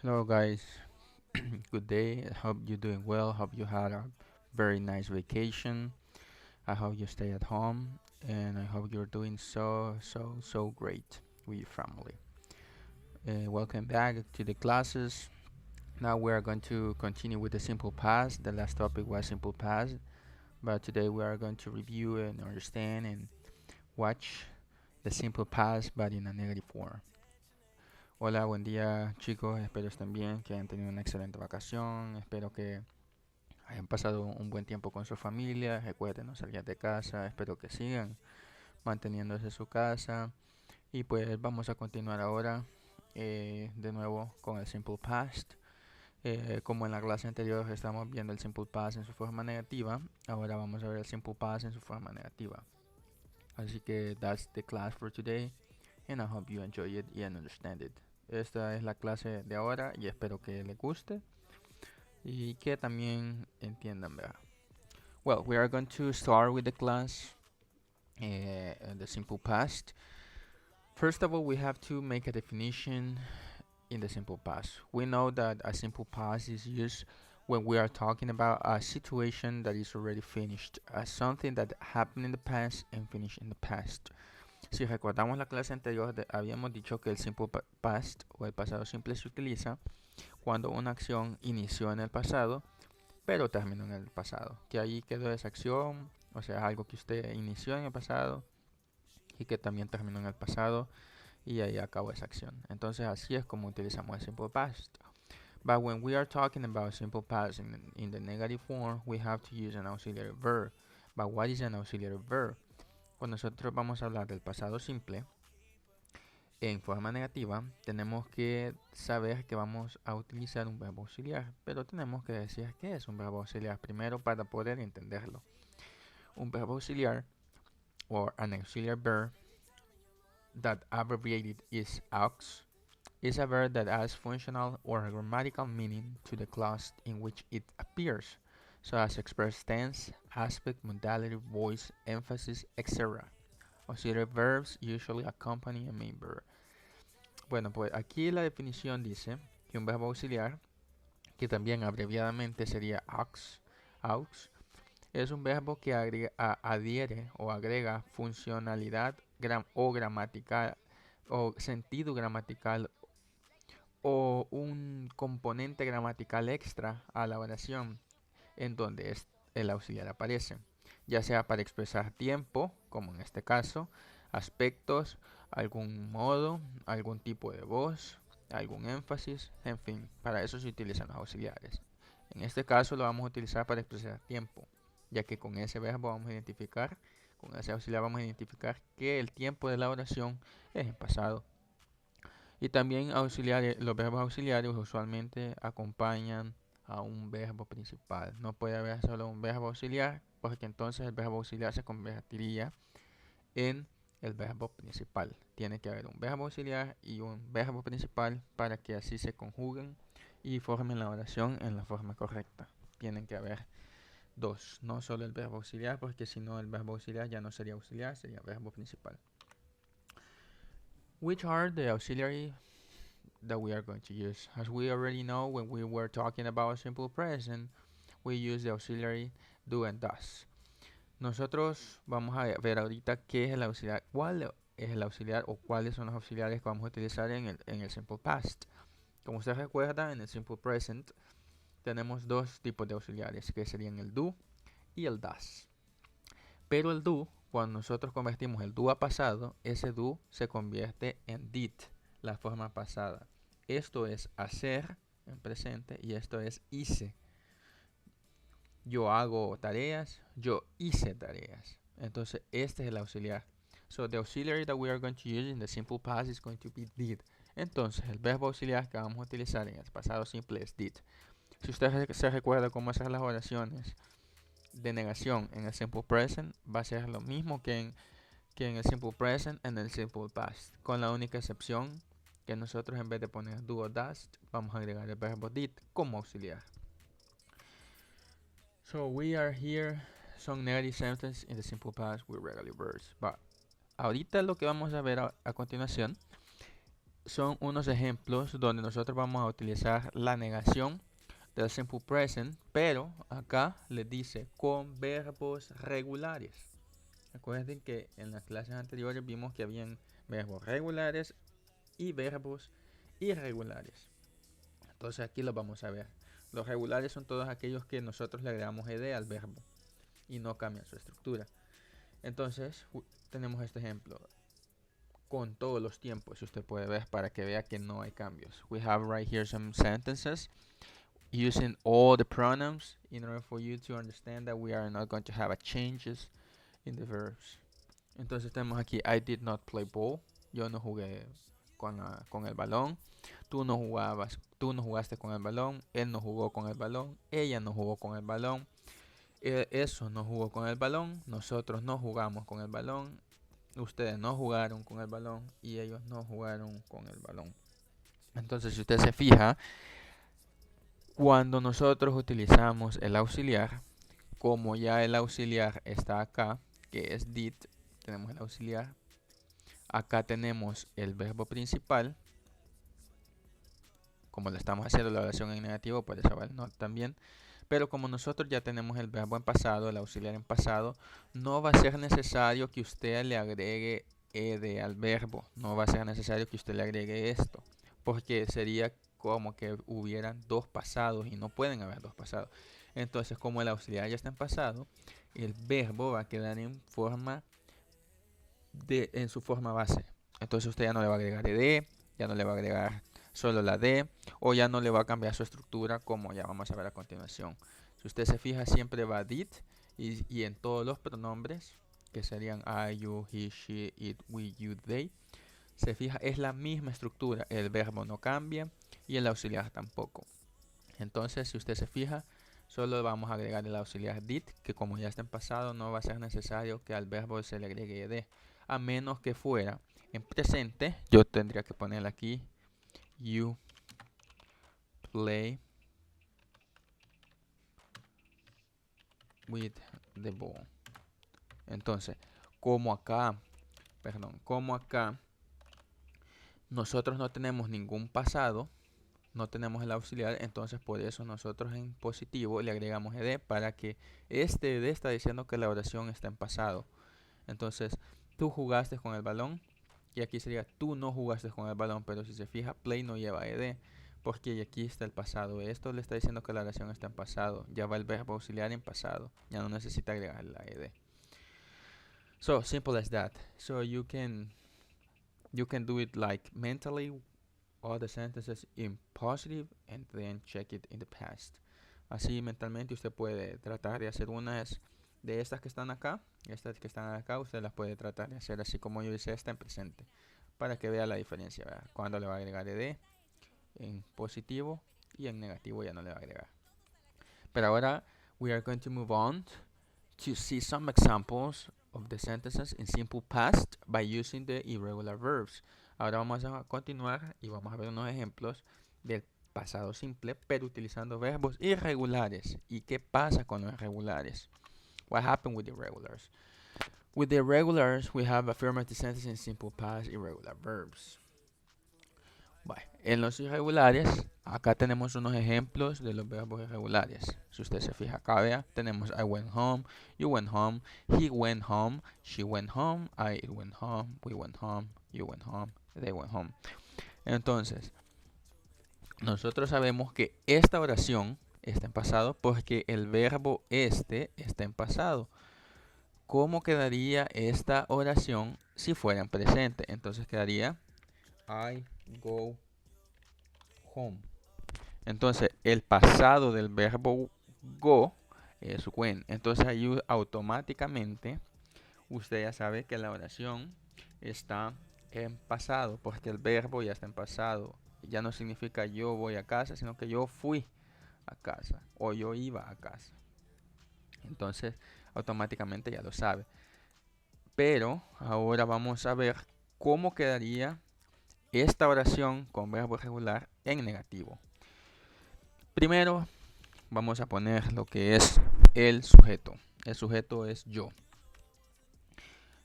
Hello guys, good day. I hope you're doing well. Hope you had a very nice vacation. I hope you stay at home and I hope you're doing so great with your family. Welcome back to the classes. Now we are going to continue with the simple past. The last topic was simple past, but today we are going to review and understand and watch the simple past but in a negative form. Hola, buen día chicos, espero estén bien, que hayan tenido una excelente vacación, espero que hayan pasado un buen tiempo con su familia, recuerden no salir de casa, espero que sigan manteniéndose en su casa y pues vamos a continuar ahora de nuevo con el Simple Past. Como en la clase anterior estamos viendo el Simple Past en su forma negativa, ahora vamos a ver el Simple Past en su forma negativa. Así que that's the class for today and I hope you enjoy it and understand it. Esta es la clase de ahora y espero que les guste y que también entiendan, ¿verdad? Well, we are going to start with the class, the simple past. First of all, we have to make a definition in the simple past. We know that a simple past is used when we are talking about a situation that is already finished, as something that happened in the past and finished in the past. Si recordamos la clase anterior, habíamos dicho que el simple past o el pasado simple se utiliza cuando una acción inició en el pasado pero terminó en el pasado. Que ahí quedó esa acción, o sea, algo que usted inició en el pasado y que también terminó en el pasado y ahí acabó esa acción. Entonces así es como utilizamos el simple past. But when we are talking about simple past in the negative form, we have to use an auxiliary verb. But what is an auxiliary verb? Cuando nosotros vamos a hablar del pasado simple, en forma negativa, tenemos que saber que vamos a utilizar un verbo auxiliar, pero tenemos que decir qué es un verbo auxiliar primero para poder entenderlo. Un verbo auxiliar, or an auxiliary verb, that abbreviated is aux, is a verb that adds functional or grammatical meaning to the clause in which it appears, so as express tense, aspect, modality, voice, emphasis, etc. Auxiliary verbs usually accompany a main verb. Bueno, pues aquí la definición dice que un verbo auxiliar, que también abreviadamente sería aux, es un verbo que adhiere o agrega funcionalidad o gramatical o sentido gramatical o un componente gramatical extra a la oración en donde el auxiliar aparece, ya sea para expresar tiempo, como en este caso, aspectos, algún modo, algún tipo de voz, algún énfasis, en fin, para eso se utilizan los auxiliares. En este caso lo vamos a utilizar para expresar tiempo, ya que con ese verbo vamos a identificar, con ese auxiliar vamos a identificar que el tiempo de la oración es en pasado. Y también los verbos auxiliares usualmente acompañan a un verbo principal. No puede haber solo un verbo auxiliar, porque entonces el verbo auxiliar se convertiría en el verbo principal. Tiene que haber un verbo auxiliar y un verbo principal para que así se conjuguen y formen la oración en la forma correcta. Tienen que haber dos, no solo el verbo auxiliar, porque si no el verbo auxiliar ya no sería auxiliar, sería verbo principal. Which are the auxiliary that we are going to use? As we already know, when we were talking about simple present, we use the auxiliary do and does. Nosotros vamos a ver ahorita qué es el auxiliar, cuál es el auxiliar o cuáles son los auxiliares que vamos a utilizar en el simple past. Como usted recuerda, en el simple present tenemos dos tipos de auxiliares, que serían el do y el does. Pero el do, cuando nosotros convertimos el do a pasado, ese do se convierte en did, la forma pasada. Esto es hacer en presente y esto es hice. Yo hago tareas, yo hice tareas. Entonces, este es el auxiliar. So, the auxiliary that we are going to use in the simple past is going to be did. Entonces, el verbo auxiliar que vamos a utilizar en el pasado simple es did. Si usted se recuerda cómo hacer las oraciones de negación en el simple present, va a ser lo mismo que en el simple present en el simple past, con la única excepción que nosotros en vez de poner do o does, vamos a agregar el verbo did como auxiliar. So we are here some negative sentences in the simple past with regular verbs. But ahorita lo que vamos a ver a continuación son unos ejemplos donde nosotros vamos a utilizar la negación del simple present, pero acá les dice con verbos regulares. Recuerden que en las clases anteriores vimos que habían verbos regulares y verbos irregulares. Entonces aquí los vamos a ver. Los regulares son todos aquellos que nosotros le agregamos ed al verbo y no cambian su estructura. Entonces tenemos este ejemplo con todos los tiempos, si usted puede ver, para que vea que no hay cambios. We have right here some sentences using all the pronouns in order for you to understand that we are not going to have a changes in the verbs. Entonces tenemos aquí I did not play ball. Yo no jugué con el balón. Tú no jugaste con el balón. Él no jugó con el balón. Ella no jugó con el balón. Eso no jugó con el balón. Nosotros no jugamos con el balón. Ustedes no jugaron con el balón y ellos no jugaron con el balón. Entonces, si usted se fija, cuando nosotros utilizamos el auxiliar, como ya el auxiliar está acá, que es did, tenemos el auxiliar. Acá tenemos el verbo principal. Como le estamos haciendo la oración en negativo, puede eso va el not también. Pero como nosotros ya tenemos el verbo en pasado, el auxiliar en pasado, no va a ser necesario que usted le agregue ed al verbo. No va a ser necesario que usted le agregue esto. Porque sería como que hubieran dos pasados y no pueden haber dos pasados. Entonces, como el auxiliar ya está en pasado, el verbo va a quedar en su forma base. Entonces usted ya no le va a agregar ed, ya no le va a agregar solo la D, o ya no le va a cambiar su estructura, como ya vamos a ver a continuación. Si usted se fija, siempre va did, y en todos los pronombres, que serían I, you, he, she, it, we, you, they, se fija, es la misma estructura. El verbo no cambia y el auxiliar tampoco. Entonces, si usted se fija, solo vamos a agregar el auxiliar did, que como ya está en pasado, no va a ser necesario que al verbo se le agregue ed, a menos que fuera en presente. Yo tendría que poner aquí you play with the ball. Entonces, como acá nosotros no tenemos ningún pasado, no tenemos el auxiliar, entonces por eso nosotros en positivo le agregamos ed para que este ed está diciendo que la oración está en pasado. Entonces, tú jugaste con el balón, y aquí sería tú no jugaste con el balón, pero si se fija, play no lleva ed, porque aquí está el pasado. Esto le está diciendo que la oración está en pasado. Ya va el verbo auxiliar en pasado. Ya no necesita agregar la ed. So, simple as that. So, you can do it like mentally, all the sentences in positive, and then check it in the past. Así mentalmente usted puede tratar de hacer unas de estas que están acá. Estas que están acá, usted las puede tratar de hacer así como yo hice esta en presente, para que vea la diferencia, ¿verdad? Cuando le va a agregar ed en positivo y en negativo ya no le va a agregar. Pero ahora we are going to move on to see some examples of the sentences in simple past by using the irregular verbs. Ahora vamos a continuar y vamos a ver unos ejemplos del pasado simple, pero utilizando verbos irregulares. ¿Y qué pasa con los irregulares? What happened with the irregulars? With the irregulars, we have affirmative sentences in simple past irregular verbs. Bueno, en los irregulares, acá tenemos unos ejemplos de los verbos irregulares. Si usted se fija acá, vea, tenemos I went home, you went home, he went home, she went home, I went home, we went home, you went home, they went home. Entonces, nosotros sabemos que esta oración está en pasado porque el verbo este está en pasado. ¿Cómo quedaría esta oración si fuera en presente? Entonces quedaría I go home. Entonces el pasado del verbo go es went. Entonces ahí automáticamente usted ya sabe que la oración está en pasado porque el verbo ya está en pasado. Ya no significa yo voy a casa, sino que yo fui a casa o yo iba a casa. Entonces automáticamente ya lo sabe. Pero ahora vamos a ver cómo quedaría esta oración con verbo regular en negativo. Primero vamos a poner lo que es el sujeto. El sujeto es yo.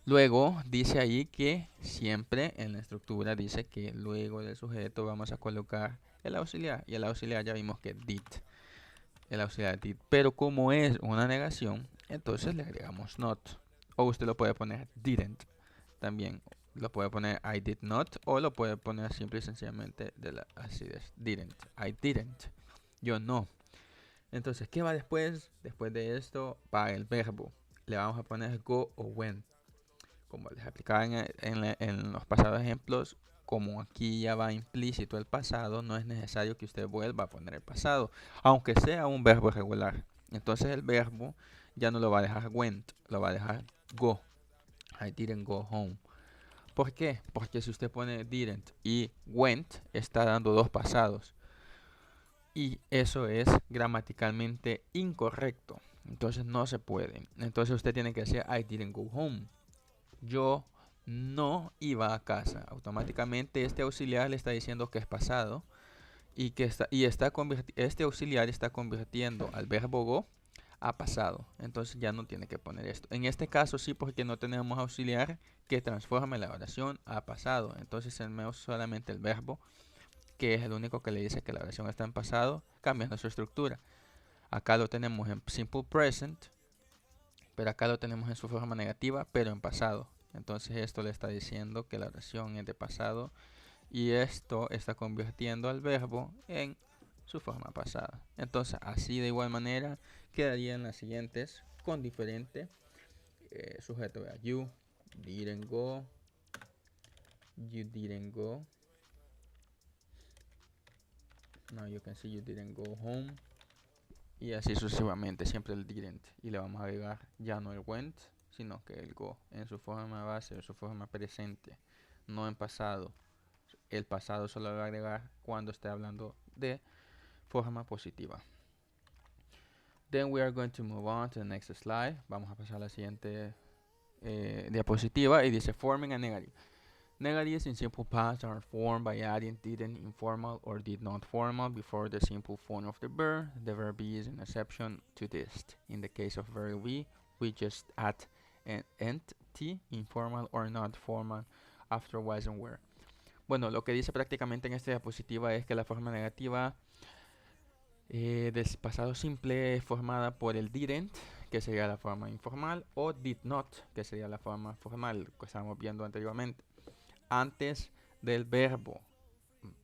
Luego dice ahí que siempre en la estructura dice que luego del sujeto vamos a colocar el auxiliar. Y el auxiliar ya vimos que did. El auxiliar did. Pero como es una negación, entonces le agregamos not. O usted lo puede poner didn't. También lo puede poner I did not. O lo puede poner simple y sencillamente así es. Didn't. I didn't. Yo no. Entonces, ¿qué va después? Después de esto va el verbo. Le vamos a poner go o went. Como les explicaba en los pasados ejemplos, como aquí ya va implícito el pasado, no es necesario que usted vuelva a poner el pasado, aunque sea un verbo irregular. Entonces el verbo ya no lo va a dejar went, lo va a dejar go. I didn't go home. ¿Por qué? Porque si usted pone didn't y went, está dando dos pasados. Y eso es gramaticalmente incorrecto. Entonces no se puede. Entonces usted tiene que decir I didn't go home. Yo no iba a casa. Automáticamente este auxiliar le está diciendo que es pasado y que este auxiliar está convirtiendo al verbo go a pasado. Entonces ya no tiene que poner esto. En este caso sí, porque no tenemos auxiliar que transforme la oración a pasado. Entonces tenemos solamente el verbo, que es el único que le dice que la oración está en pasado, cambiando su estructura. Acá lo tenemos en simple present, pero acá lo tenemos en su forma negativa, pero en pasado. Entonces esto le está diciendo que la oración es de pasado y esto está convirtiendo al verbo en su forma pasada. Entonces así de igual manera quedarían las siguientes con diferente sujeto. You didn't go, you didn't go. Now you can see you didn't go home. Y así sucesivamente, siempre el didn't. Y le vamos a agregar ya no el went, sino que el go en su forma base, en su forma presente, no en pasado. El pasado solo lo va a agregar cuando esté hablando de forma positiva. Then we are going to move on to the next slide. Vamos a pasar a la siguiente diapositiva y dice forming a negative. Negatives in simple past are formed by adding didn't informal or did not formal before the simple form of the verb. The verb be is an exception to this. In the case of verb be, we just add an ent, informal or not formal, after was and were. Bueno, lo que dice prácticamente en esta diapositiva es que la forma negativa del pasado simple es formada por el didn't, que sería la forma informal, o did not, que sería la forma formal, que estábamos viendo anteriormente. Antes del verbo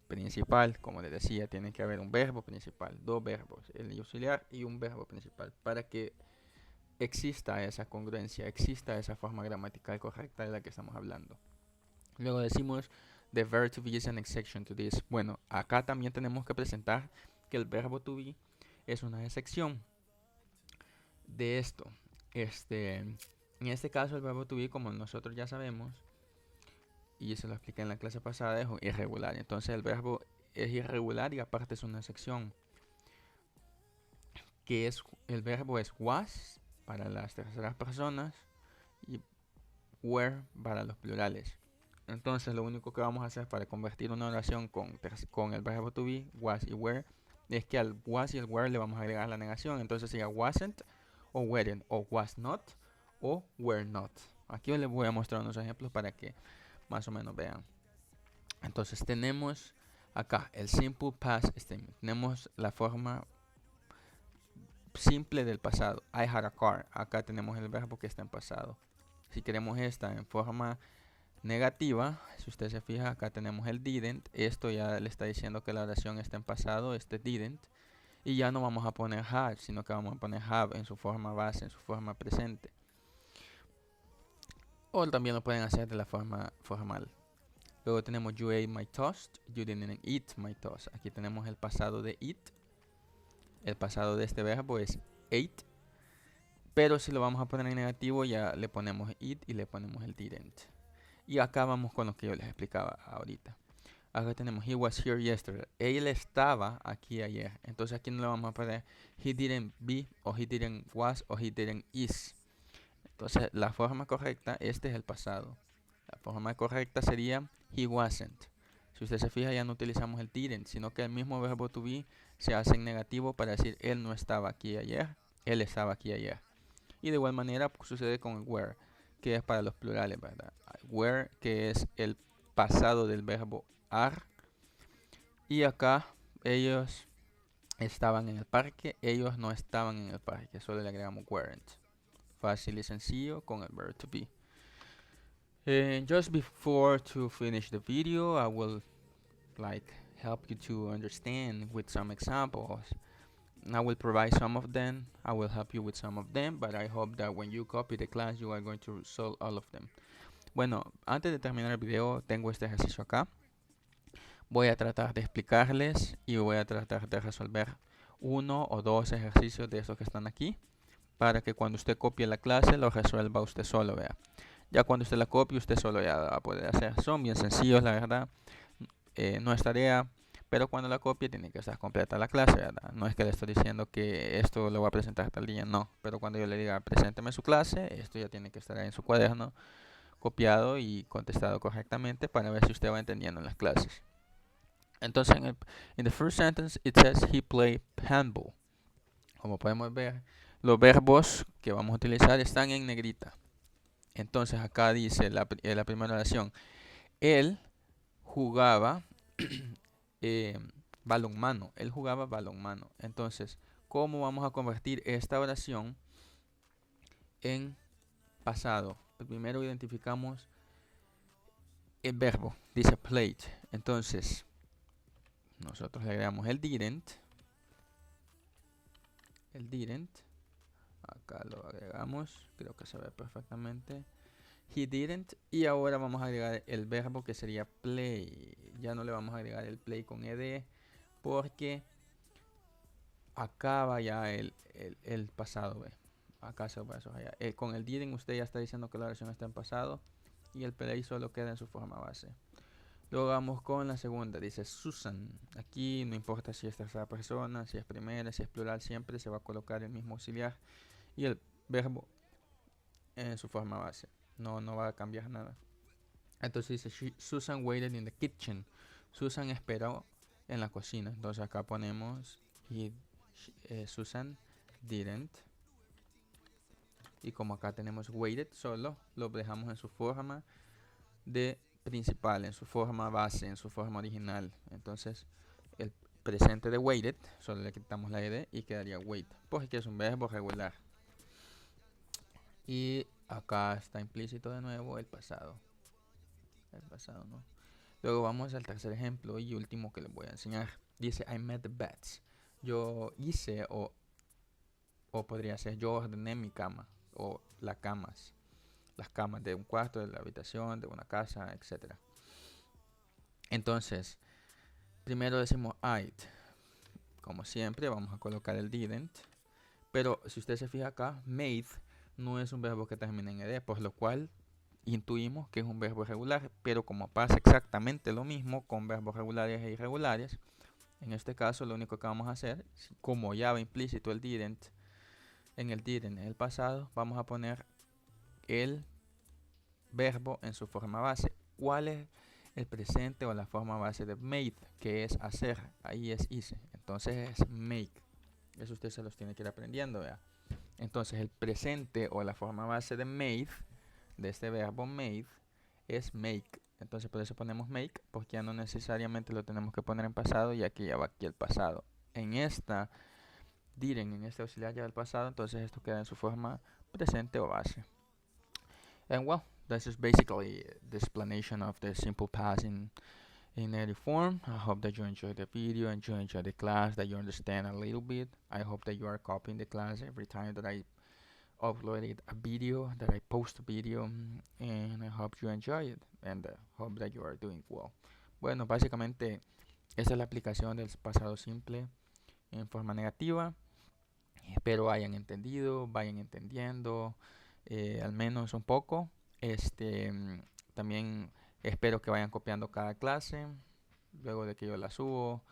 principal, como les decía, tiene que haber un verbo principal, dos verbos, el auxiliar y un verbo principal, para que exista esa congruencia, exista esa forma gramatical correcta de la que estamos hablando. Luego decimos the verb to be is an exception to this. Bueno, acá también tenemos que presentar que el verbo to be es una excepción de esto. En este caso el verbo to be, como nosotros ya sabemos, y se lo expliqué en la clase pasada, es irregular. Entonces el verbo es irregular y aparte es una sección. El verbo es was para las terceras personas y were para los plurales. Entonces lo único que vamos a hacer para convertir una oración con el verbo to be, was y were, es que al was y al were le vamos a agregar la negación. Entonces sería wasn't o weren't, o was not o were not. Aquí les voy a mostrar unos ejemplos para que más o menos vean. Entonces tenemos acá el simple past statement. Tenemos la forma simple del pasado. I had a car. Acá tenemos el verbo que está en pasado. Si queremos esta en forma negativa, si usted se fija, acá tenemos el didn't. Esto ya le está diciendo que la oración está en pasado, este didn't. Y ya no vamos a poner had, sino que vamos a poner have en su forma base, en su forma presente. O también lo pueden hacer de la forma formal. Luego tenemos you ate my toast, you didn't eat my toast. Aquí tenemos el pasado de eat. El pasado de este verbo es ate. Pero si lo vamos a poner en negativo, ya le ponemos eat y le ponemos el didn't. Y acá vamos con lo que yo les explicaba ahorita. Acá tenemos he was here yesterday. Él estaba aquí ayer. Entonces aquí no le vamos a poner he didn't be, o he didn't was, o he didn't is. Entonces la forma correcta, este es el pasado. La forma correcta sería he wasn't. Si usted se fija, ya no utilizamos el didn't, sino que el mismo verbo to be se hace en negativo para decir él no estaba aquí ayer, él estaba aquí ayer. Y de igual manera sucede con el were. que es para los plurales, ¿verdad? Were, que es el pasado del verbo are. Y acá ellos estaban en el parque, ellos no estaban en el parque, solo le agregamos weren't. Fácil y sencillo con el verb to be. And just before to finish the video, I will help you to understand with some examples. I will provide some of them. I will help you with some of them, but I hope that when you copy the class, you are going to solve all of them. Bueno, antes de terminar el video, tengo este ejercicio acá. Voy a tratar de explicarles y voy a tratar de resolver uno o dos ejercicios de estos que están aquí, para que cuando usted copie la clase, lo resuelva usted solo, vea. Ya cuando usted la copie, usted solo ya va a poder hacer. Son bien sencillos, la verdad. No es tarea, pero cuando la copie tiene que estar completa la clase, ¿verdad? No es que le estoy diciendo que esto lo voy a presentar tal día, no. Pero cuando yo le diga, presénteme su clase, esto ya tiene que estar ahí en su cuaderno, copiado y contestado correctamente para ver si usted va entendiendo en las clases. Entonces, en the first sentence, it says he played handball. Como podemos ver, los verbos que vamos a utilizar están en negrita. Entonces, acá dice la primera oración, él jugaba balonmano. Él jugaba balonmano. Entonces, ¿cómo vamos a convertir esta oración en pasado? Primero identificamos el verbo. Dice played. Entonces, nosotros le agregamos el didn't. El didn't. Acá lo agregamos. Creo que se ve perfectamente. He didn't. Y ahora vamos a agregar el verbo que sería play. Ya no le vamos a agregar el play con ed, porque acaba ya el pasado. ¿Ve? Acá se va a subrayar. Con el didn't usted ya está diciendo que la oración está en pasado. Y el play solo queda en su forma base. Luego vamos con la segunda. Dice Susan. Aquí no importa si es tercera persona, si es primera, si es plural. Siempre se va a colocar el mismo auxiliar. Y el verbo en su forma base. No va a cambiar nada. Entonces dice Susan waited in the kitchen. Susan esperó en la cocina. Entonces acá ponemos Susan didn't. Y como acá tenemos waited solo, lo dejamos en su forma de principal, en su forma base, en su forma original. Entonces el presente de waited, solo le quitamos la ed y quedaría wait, porque es un verbo regular. Y acá está implícito de nuevo el pasado. El pasado, ¿no? Luego vamos al tercer ejemplo y último que les voy a enseñar. Dice I made the beds. Yo hice o podría ser yo ordené mi cama o las camas de un cuarto, de la habitación, de una casa, etc. Entonces, primero decimos I'd. Como siempre, vamos a colocar el didn't. Pero si usted se fija acá, made no es un verbo que termina en ed, por lo cual intuimos que es un verbo irregular. Pero como pasa exactamente lo mismo con verbos regulares e irregulares, en este caso lo único que vamos a hacer, como ya va implícito el didn't, en el pasado, vamos a poner el verbo en su forma base. ¿Cuál es el presente o la forma base de made? Que es hacer. Ahí es hice. Entonces es make. Eso usted se los tiene que ir aprendiendo, ¿vea? Entonces el presente o la forma base de made, de este verbo made, es make. Entonces por eso ponemos make, porque ya no necesariamente lo tenemos que poner en pasado, ya que ya va aquí el pasado. En esta didn't, en este auxiliar ya del pasado, entonces esto queda en su forma presente o base. And well, this is basically the explanation of the simple past in native form. I hope that you enjoyed the video and you enjoyed the class, that you understand a little bit. I hope that you are copying the class every time that I uploaded a video, that I post a video, and I hope you enjoy it and hope that you are doing well. Bueno, básicamente esta es la aplicación del pasado simple en forma negativa. Espero hayan entendido, vayan entendiendo al menos un poco. También espero que vayan copiando cada clase luego de que yo la subo.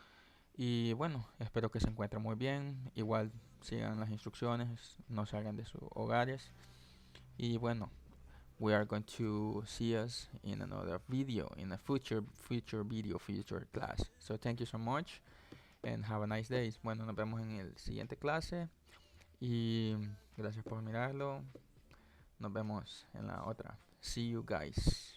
Y bueno, espero que se encuentren muy bien. Igual sigan las instrucciones, no salgan de sus hogares. Y bueno, we are going to see us in another video, in a future video, future class. So thank you so much and have a nice day. Bueno, nos vemos en el siguiente clase y gracias por mirarlo. Nos vemos en la otra. See you guys.